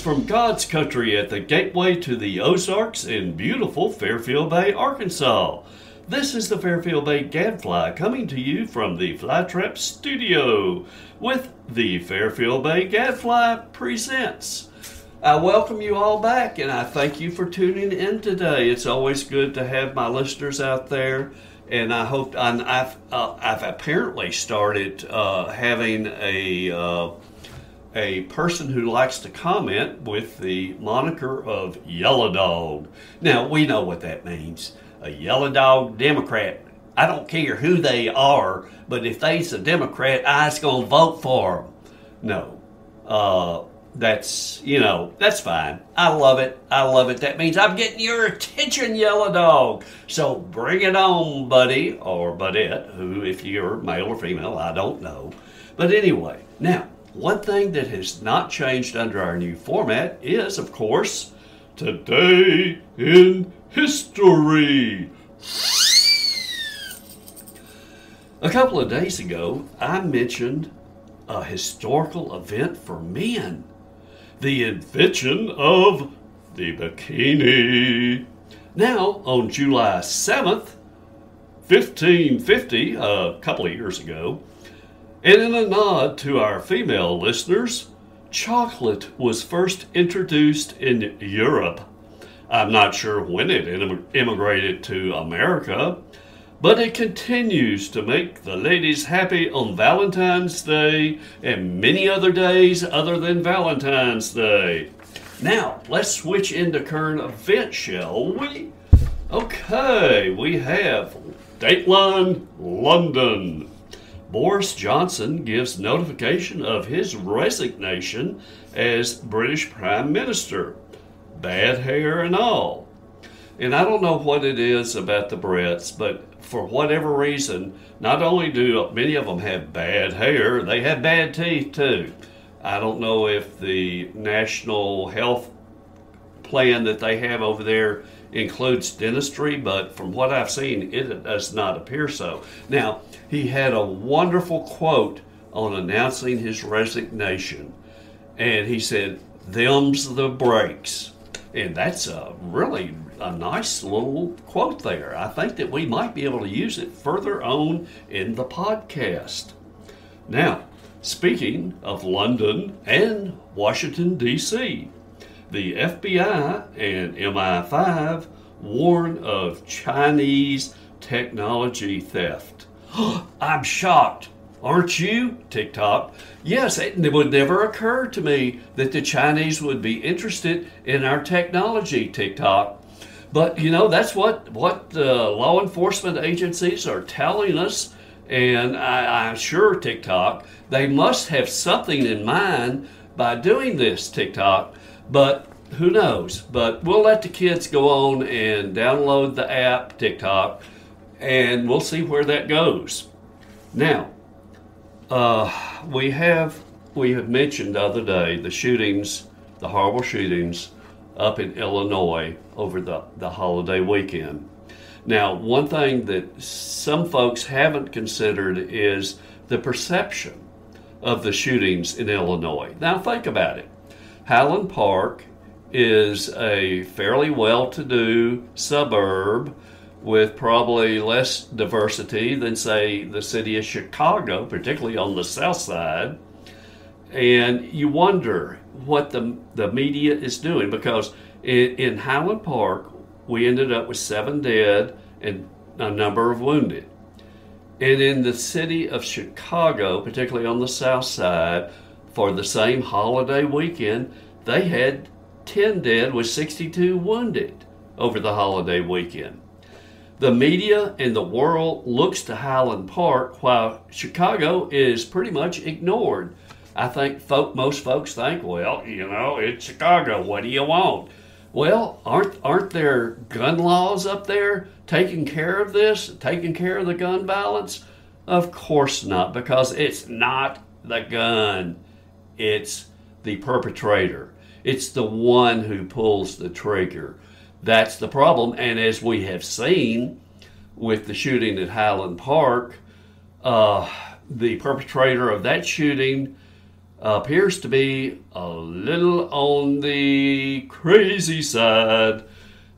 from God's country at the gateway to the Ozarks in beautiful Fairfield Bay, Arkansas. This is the Fairfield Bay Gadfly coming to you from the Flytrap Studio with the Fairfield Bay Gadfly Presents. I welcome you all back and I thank you for tuning in today. It's always good to have my listeners out there, and I hope I've apparently started having a person who likes to comment with the moniker of Yellow Dog. Now, we know what that means. A Yellow Dog Democrat. I don't care who they are, but if they's a Democrat, I's gonna vote for them. No. That's fine. I love it. That means I'm getting your attention, Yellow Dog. So bring it on, buddy, or budette, who, if you're male or female, I don't know. But anyway, now, one thing that has not changed under our new format is, of course, Today in History. A couple of days ago, I mentioned a historical event for men. The invention of the bikini. Now, on July 7th, 1550, a couple of years ago, and in a nod to our female listeners, chocolate was first introduced in Europe. I'm not sure when it immigrated to America, but it continues to make the ladies happy on Valentine's Day and many other days other than Valentine's Day. Now, let's switch into current events, shall we? Okay, we have Dateline London. Boris Johnson gives notification of his resignation as British Prime Minister. Bad hair and all. And I don't know what it is about the Brits, but for whatever reason, not only do many of them have bad hair, they have bad teeth too. I don't know if the national health plan that they have over there includes dentistry, but from what I've seen, it does not appear so. Now, he had a wonderful quote on announcing his resignation, and he said, "Them's the breaks." And that's really a nice little quote there. I think that we might be able to use it further on in the podcast. Now, speaking of London and Washington, D.C., the FBI and MI5 warn of Chinese technology theft. I'm shocked. Aren't you, TikTok? Yes, it would never occur to me that the Chinese would be interested in our technology, TikTok. But, that's what law enforcement agencies are telling us. And I'm sure, TikTok, they must have something in mind by doing this, TikTok. But who knows? But we'll let the kids go on and download the app, TikTok, and we'll see where that goes. Now, we have mentioned the other day the horrible shootings up in Illinois over the holiday weekend. Now, one thing that some folks haven't considered is the perception of the shootings in Illinois. Now, think about it. Highland Park is a fairly well-to-do suburb with probably less diversity than, say, the city of Chicago, particularly on the south side. And you wonder what the media is doing, because in Highland Park, we ended up with 7 dead and a number of wounded. And in the city of Chicago, particularly on the south side, for the same holiday weekend, they had 10 dead with 62 wounded over the holiday weekend. The media and the world looks to Highland Park while Chicago is pretty much ignored. I think most folks think, well, it's Chicago. What do you want? Well, aren't there gun laws up there taking care of this, taking care of the gun violence? Of course not, because it's not the gun. It's the perpetrator. It's the one who pulls the trigger. That's the problem. And as we have seen with the shooting at Highland Park, the perpetrator of that shooting appears to be a little on the crazy side.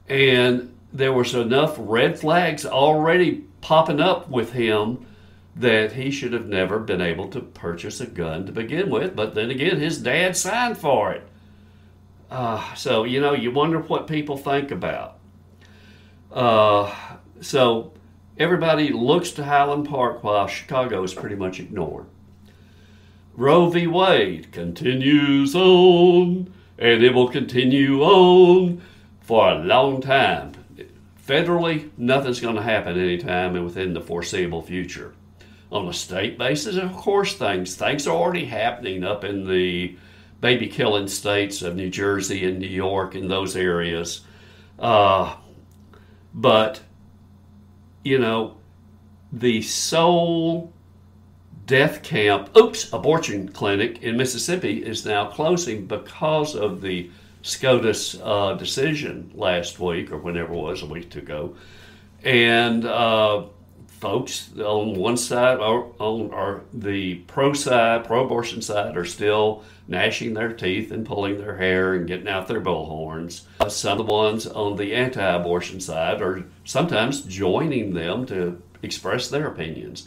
And there was enough red flags already popping up with him that he should have never been able to purchase a gun to begin with. But then again, his dad signed for it. So, you wonder what people think about. So everybody looks to Highland Park while Chicago is pretty much ignored. Roe v. Wade continues on, and it will continue on for a long time. Federally, nothing's going to happen anytime within the foreseeable future. On a state basis, of course, things are already happening up in the baby-killing states of New Jersey and New York and those areas. But, the sole death camp, abortion clinic in Mississippi is now closing because of the SCOTUS decision last week, or whenever it was, a week ago. And folks on one side, or the pro-abortion side, are still gnashing their teeth and pulling their hair and getting out their bullhorns. Some of the ones on the anti-abortion side are sometimes joining them to express their opinions.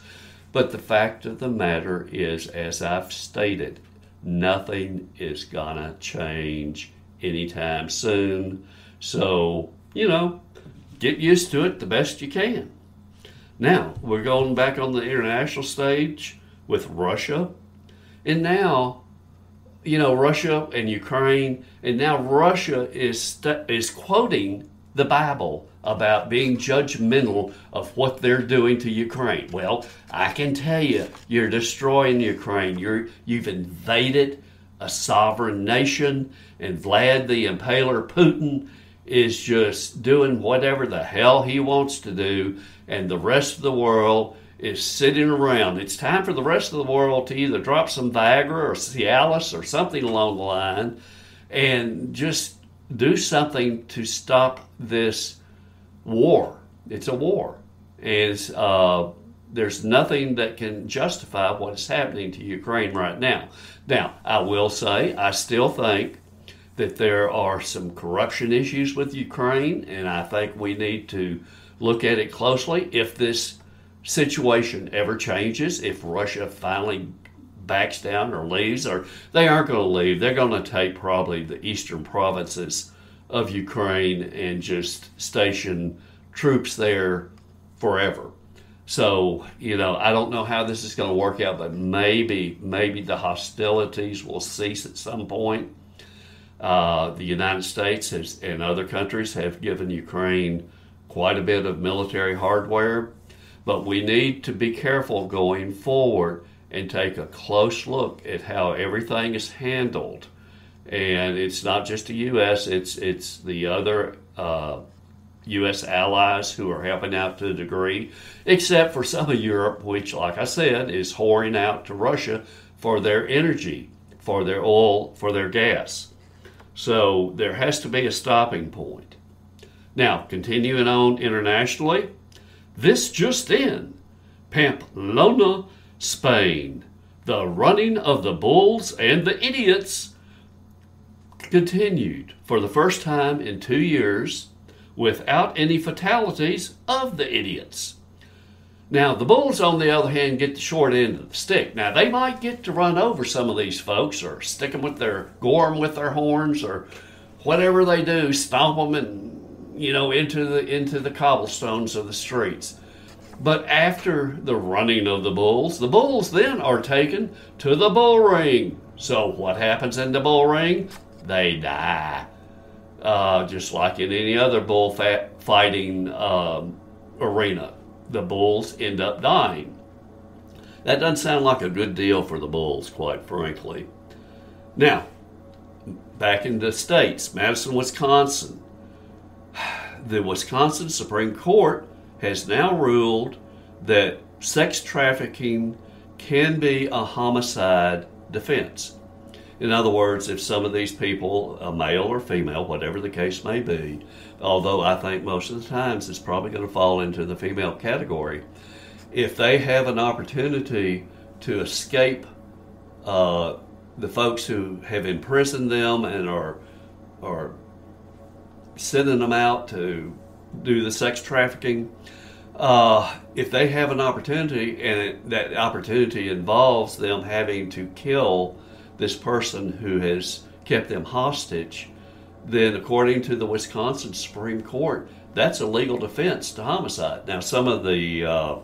But the fact of the matter is, as I've stated, nothing is gonna change anytime soon. So, get used to it the best you can. Now, we're going back on the international stage with Russia. And now, Russia and Ukraine, and now Russia is quoting the Bible about being judgmental of what they're doing to Ukraine. Well, I can tell you, you're destroying Ukraine. You've invaded a sovereign nation, and Vlad the Impaler Putin is just doing whatever the hell he wants to do, and the rest of the world is sitting around. It's time for the rest of the world to either drop some Viagra or Cialis or something along the line and just do something to stop this war. It's a war. And there's nothing that can justify what is happening to Ukraine right now. Now, I will say, I still think that there are some corruption issues with Ukraine, and I think we need to look at it closely. If this situation ever changes, if Russia finally backs down or leaves, or they aren't going to leave, they're going to take probably the eastern provinces of Ukraine and just station troops there forever. So, I don't know how this is going to work out, but maybe the hostilities will cease at some point. The United States and other countries have given Ukraine quite a bit of military hardware, but we need to be careful going forward and take a close look at how everything is handled. And it's not just the U.S., it's the other U.S. allies who are helping out to a degree, except for some of Europe, which, like I said, is whoring out to Russia for their energy, for their oil, for their gas. So there has to be a stopping point. Now, continuing on internationally, this just in, Pamplona, Spain, the running of the bulls and the idiots continued for the first time in 2 years without any fatalities of the idiots. Now, the bulls, on the other hand, get the short end of the stick. Now, they might get to run over some of these folks or stick them gore them with their horns or whatever they do, stomp them and, into the cobblestones of the streets. But after the running of the bulls then are taken to the bull ring. So what happens in the bull ring? They die. Just like in any other fighting arena. The bulls end up dying. That doesn't sound like a good deal for the bulls, quite frankly. Now, back in the States, Madison, Wisconsin. The Wisconsin Supreme Court has now ruled that sex trafficking can be a homicide defense. In other words, if some of these people, a male or female, whatever the case may be, although I think most of the times it's probably going to fall into the female category, if they have an opportunity to escape the folks who have imprisoned them and are sending them out to do the sex trafficking, if they have an opportunity and that opportunity involves them having to kill this person who has kept them hostage, then according to the Wisconsin Supreme Court, that's a legal defense to homicide. Now, some of the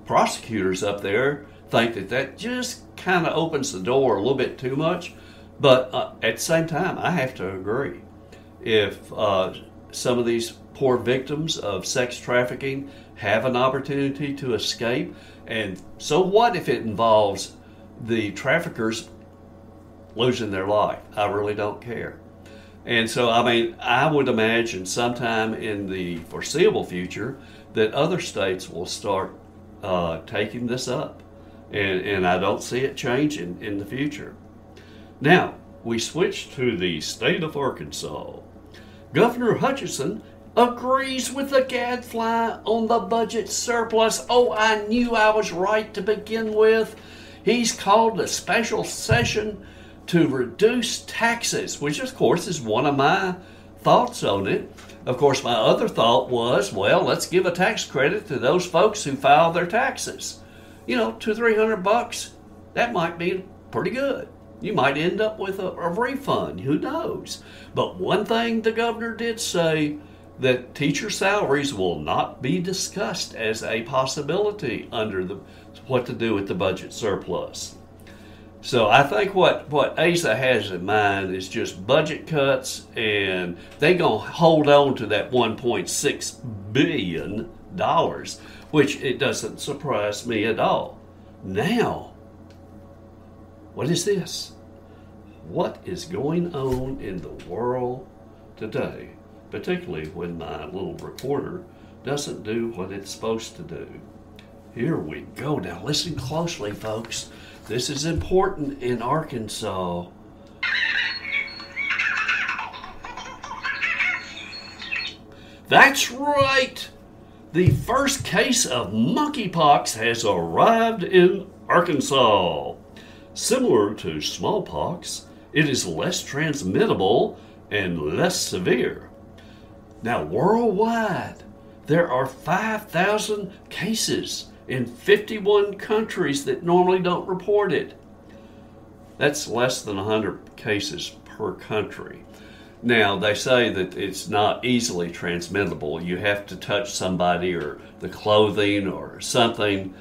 prosecutors up there think that just kind of opens the door a little bit too much, but at the same time, I have to agree. If some of these poor victims of sex trafficking have an opportunity to escape, and so what if it involves the traffickers losing their life? I really don't care. And so, I mean, I would imagine sometime in the foreseeable future that other states will start taking this up. And I don't see it changing in the future. Now, we switch to the state of Arkansas. Governor Hutchinson agrees with the Gadfly on the budget surplus. Oh, I knew I was right to begin with. He's called a special session to reduce taxes, which of course is one of my thoughts on it. Of course, my other thought was, well, let's give a tax credit to those folks who file their taxes. You know, $200-300, that might be pretty good. You might end up with a refund, who knows? But one thing the governor did say, that teacher salaries will not be discussed as a possibility under what to do with the budget surplus. So I think what ASA has in mind is just budget cuts, and they're going to hold on to that $1.6 billion, which it doesn't surprise me at all. Now, what is this? What is going on in the world today, particularly when my little recorder doesn't do what it's supposed to do? Here we go. Now listen closely, folks. This is important in Arkansas. That's right. The first case of monkeypox has arrived in Arkansas. Similar to smallpox, it is less transmittable and less severe. Now, worldwide, there are 5,000 cases in 51 countries that normally don't report it. That's less than 100 cases per country. Now, they say that it's not easily transmittable. You have to touch somebody or the clothing or something,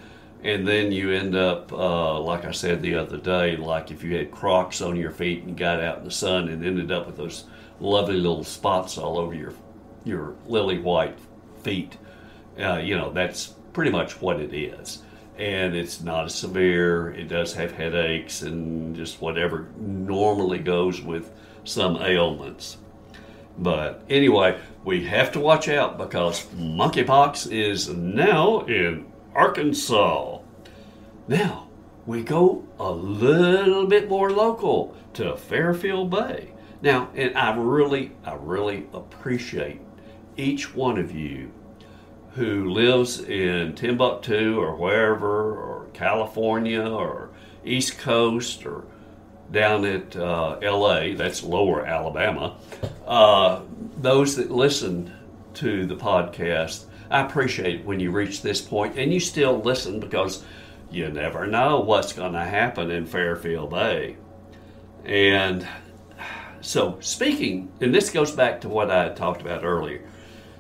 and then you end up, like I said the other day, like if you had Crocs on your feet and got out in the sun and ended up with those lovely little spots all over your lily white feet. That's pretty much what it is. And it's not as severe. It does have headaches and just whatever normally goes with some ailments. But anyway, we have to watch out because monkeypox is now in Arkansas. Now, we go a little bit more local to Fairfield Bay. Now, and I really appreciate each one of you who lives in Timbuktu or wherever, or California or East Coast or down at LA, that's lower Alabama. Those that listen to the podcast, I appreciate when you reach this point and you still listen because you never know what's going to happen in Fairfield Bay. And so speaking, and this goes back to what I talked about earlier,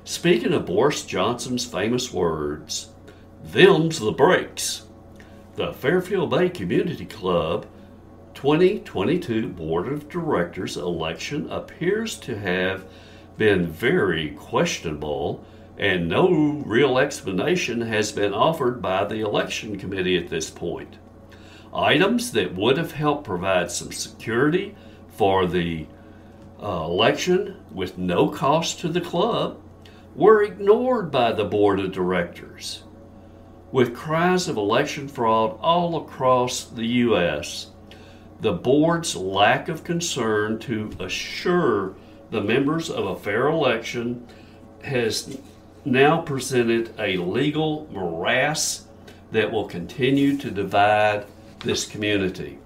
speaking of Boris Johnson's famous words, them's the breaks. The Fairfield Bay Community Club 2022 Board of Directors election appears to have been very questionable, and no real explanation has been offered by the election committee at this point. Items that would have helped provide some security for the election with no cost to the club were ignored by the board of directors. With cries of election fraud all across the U.S., the board's lack of concern to assure the members of a fair election has now presented a legal morass that will continue to divide this community.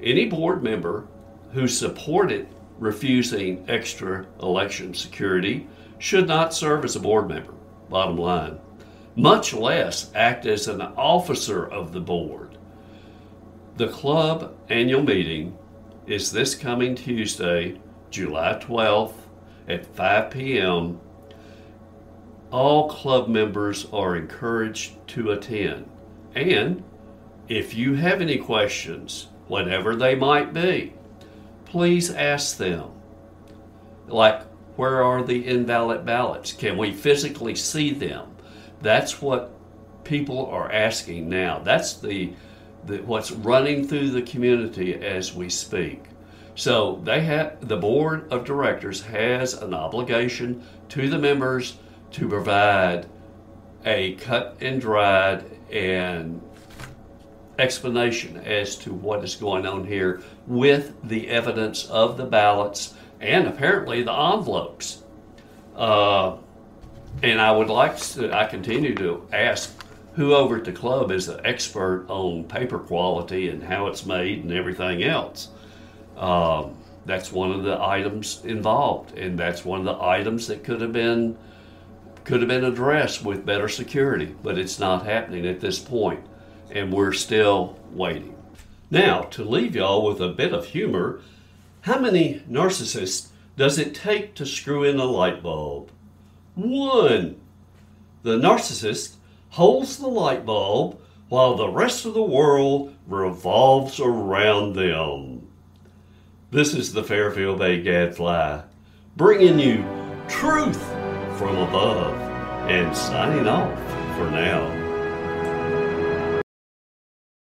Any board member who supported refusing extra election security should not serve as a board member, bottom line, much less act as an officer of the board. The club annual meeting is this coming Tuesday, July 12th at 5 p.m. All club members are encouraged to attend. And if you have any questions, whatever they might be, please ask them. Like, where are the invalid ballots? Can we physically see them? That's what people are asking now. That's the what's running through the community as we speak. So the board of directors has an obligation to the members to provide a cut and dried and explanation as to what is going on here with the evidence of the ballots and apparently the envelopes. And I continue to ask who over at the club is an expert on paper quality and how it's made and everything else. That's one of the items involved, and that's one of the items that could have been addressed with better security, but it's not happening at this point, and we're still waiting. Now, to leave y'all with a bit of humor, how many narcissists does it take to screw in a light bulb? 1. The narcissist holds the light bulb while the rest of the world revolves around them. This is the Fairfield Bay Gadfly, bringing you truth from above and signing off for now.